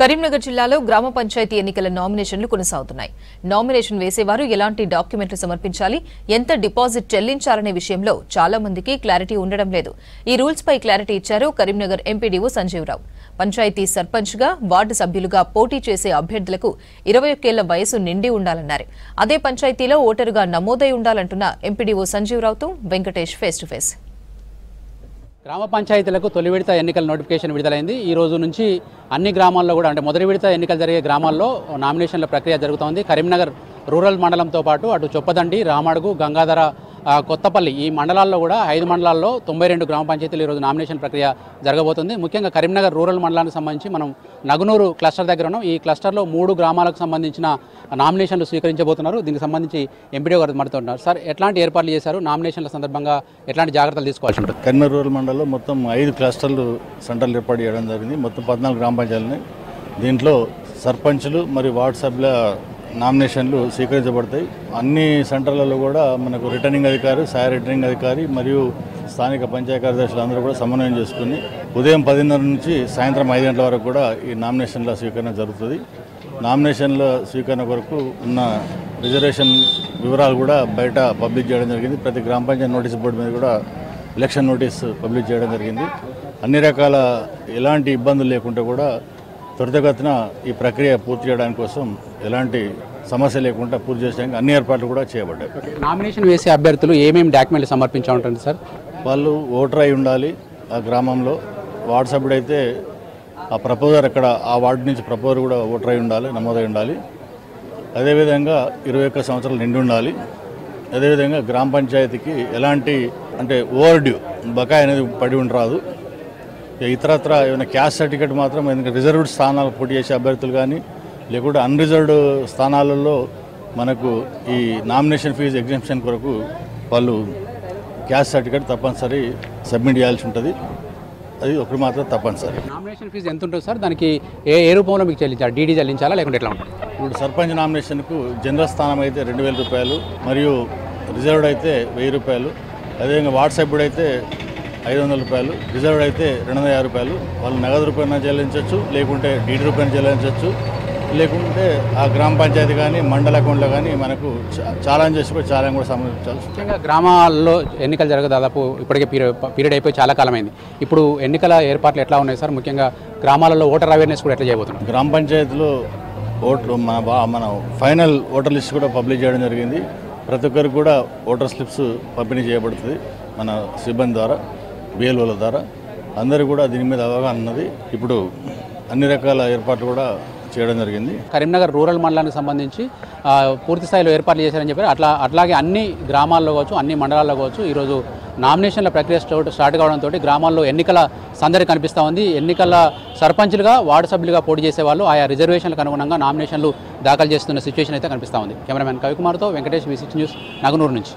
కరీంనగర్ జిల్లాలో గ్రామ పంచాయతీ ఎన్నికల నామినేషన్లు కొనసాగుతున్నాయి. నామినేషన్ వేసేవారు ఎలాంటి డాక్యుమెంట్లు సమర్పించాలి, ఎంత డిపాజిట్ చెల్లించాలనే విషయంలో చాలా మందికి క్లారిటీ ఉండడం లేదు. ఈ రూల్స్ పై క్లారిటీ ఇచ్చారు కరీంనగర్ ఎంపీడీఓ సంజీవరావు. పంచాయతీ సర్పంచ్ గా, వార్డు సభ్యులుగా పోటీ చేసే అభ్యర్థులకు 21 ఏళ్ల వయసు నిండి ఉండాలన్నారు. అదే పంచాయతీలో ఓటరుగా నమోదై ఉండాలంటున్న ఎంపీడీఓ సంజీవరావుతో వెంకటేష్ ఫేస్ టు ఫేస్. గ్రామ పంచాయతీలకు తొలి విడత ఎన్నికల నోటిఫికేషన్ విడుదలైంది. ఈ రోజు నుంచి అన్ని గ్రామాల్లో కూడా అంటే మొదటి విడత ఎన్నికలు జరిగే గ్రామాల్లో నామినేషన్ల ప్రక్రియ జరుగుతోంది. కరీంనగర్ రూరల్ మండలంతో పాటు అటు చొప్పదండి, రామడుగు, గంగాధర, కొత్తపల్లి ఈ మండలాల్లో కూడా 5 మండలాల్లో 92 గ్రామ పంచాయతీలు ఈరోజు నామినేషన్ ప్రక్రియ జరగబోతుంది. ముఖ్యంగా కరీంనగర్ రూరల్ మండలానికి సంబంధించి మనం నగునూరు క్లస్టర్ దగ్గర ఉన్నాం. ఈ క్లస్టర్లో 3 గ్రామాలకు సంబంధించిన నామినేషన్లు స్వీకరించబోతున్నారు. దీనికి సంబంధించి ఎంపీడీఓ గారు మాట్లాడుతున్నారు. సార్, ఎట్లాంటి ఏర్పాట్లు చేశారు? నామినేషన్ల సందర్భంగా ఎట్లాంటి జాగ్రత్తలు తీసుకోవాల్సి ఉంటుంది? కరీంనగర్ రూరల్ మండలంలో మొత్తం 5 క్లస్టర్లు సెంటర్లు ఏర్పాటు చేయడం జరిగింది. మొత్తం 14 గ్రామ పంచాయతీలని. దీంట్లో సర్పంచులు మరియు వార్డు సభ్యుల నామినేషన్లు స్వీకరించబడతాయి. అన్ని సెంటర్లలో కూడా మనకు రిటర్నింగ్ అధికారి, సహాయ రిటర్నింగ్ అధికారి మరియు స్థానిక పంచాయతీ కార్యదర్శులు అందరూ కూడా సమన్వయం చేసుకుని ఉదయం 10:30 నుంచి సాయంత్రం 5 గంటల వరకు కూడా ఈ నామినేషన్ల స్వీకరణ జరుగుతుంది. నామినేషన్ల స్వీకరణ కొరకు ఉన్న రిజర్వేషన్ వివరాలు కూడా బయట పబ్లిక్ చేయడం జరిగింది. ప్రతి గ్రామ పంచాయతీ నోటీస్ బోర్డు మీద కూడా ఎలక్షన్ నోటీస్ పబ్లిక్ చేయడం జరిగింది. అన్ని రకాల ఎలాంటి ఇబ్బందులు లేకుండా కూడా త్వరితగతిన ఈ ప్రక్రియ పూర్తి చేయడానికి కోసం ఎలాంటి సమస్య లేకుండా పూర్తి చేయడానికి అన్ని ఏర్పాట్లు కూడా చేయబడ్డాయి. నామినేషన్ వేసే అభ్యర్థులు ఏమేమి డాక్యుమెంట్లు సమర్పించాలంటారు సార్? వాళ్ళు ఓటర్ అయి ఉండాలి. ఆ గ్రామంలో వార్డు సభ్యుడైతే ఆ ప్రపోజర్ అక్కడ ఆ వార్డు నుంచి ప్రపోజర్ కూడా ఓటర్ అయి ఉండాలి, నమోదై ఉండాలి. అదేవిధంగా 21 సంవత్సరాలు నిండి ఉండాలి. అదేవిధంగా గ్రామ పంచాయతీకి ఎలాంటి అంటే ఓవర్ డ్యూ బకాయి అనేది పడి ఉండరాదు. ఇతరత్ర ఏమైనా క్యాస్ట్ సర్టిఫికేట్ మాత్రం, ఎందుకంటే రిజర్వ్డ్ స్థానాలు పోటీ చేసే అభ్యర్థులు కానీ లేకుంటే అన్రిజర్వ్డ్ స్థానాలలో మనకు ఈ నామినేషన్ ఫీజు ఎగ్జామ్షన్ కొరకు వాళ్ళు క్యాస్ట్ సర్టిఫికేట్ తప్పనిసరి సబ్మిట్ చేయాల్సి ఉంటుంది. అది ఒకటి మాత్రం తప్పనిసరి. నామినేషన్ ఫీజు ఎంత ఉంటుంది సార్? దానికి ఏ రూపంలో మీకు చెల్లించాలి? డీడీ చెల్లించాలా లేకుంటే ఎట్లా ఉంటుంది? ఇప్పుడు సర్పంచ్ నామినేషన్కు జనరల్ స్థానం అయితే 2,000 రూపాయలు మరియు రిజర్వ్డ్ అయితే 1000 రూపాయలు. అదేవిధంగా వార్డు సభ్యుడు అయితే 500 రూపాయలు, రిజర్వ్డ్ అయితే 250 రూపాయలు. వాళ్ళు నగదు రూపాయన చెల్లించవచ్చు, లేకుంటే డీడీ రూపాయన చెల్లించవచ్చు, లేకుంటే ఆ గ్రామ పంచాయతీ కానీ మండల అకౌంట్లో కానీ మనకు ఛాలెంజ్ చేసి కూడా ఛాలెంజ్ కూడా సమర్పించాలి. ముఖ్యంగా గ్రామాల్లో ఎన్నికలు జరగ దాదాపు ఇప్పటికే పీరియడ్ అయిపోయి చాలా కాలమైంది. ఇప్పుడు ఎన్నికల ఏర్పాట్లు ఎట్లా ఉన్నాయి సార్? ముఖ్యంగా గ్రామాలలో ఓటర్ అవేర్నెస్ కూడా ఎట్లా చేయబోతున్నారు? గ్రామ పంచాయతీలో ఓట్లు మన ఫైనల్ ఓటర్ లిస్ట్ కూడా పబ్లిష్ చేయడం జరిగింది. ప్రతి ఒక్కరికి కూడా ఓటర్ స్లిప్స్ పంపిణీ చేయబడుతుంది మన సిబ్బంది ద్వారా, బిఎల్ఓల ద్వారా. అందరూ కూడా దీని మీద అవగాహన ఉన్నది. ఇప్పుడు అన్ని రకాల ఏర్పాట్లు కూడా చేయడం జరిగింది. కరీంనగర్ రూరల్ మండలానికి సంబంధించి పూర్తి స్థాయిలో ఏర్పాట్లు చేశారని చెప్పారు. అట్లాగే అన్ని గ్రామాల్లో కావచ్చు, అన్ని మండలాల్లో కావచ్చు ఈరోజు నామినేషన్ల ప్రక్రియ స్టార్ట్ కావడంతో గ్రామాల్లో ఎన్నికల సందడి కనిపిస్తూ ఉంది. ఎన్నికల సర్పంచులుగా, వార్డు సభ్యులుగా పోటీ చేసే వాళ్ళు ఆయా రిజర్వేషన్లకు అనుగుణంగా నామినేషన్లు దాఖలు చేస్తున్న సిచ్యువేషన్ అయితే కనిపిస్తూ ఉంది. కెమెరామెన్ కవికుమార్తో వెంకటేష్, V6 న్యూస్, నగనూరు నుంచి.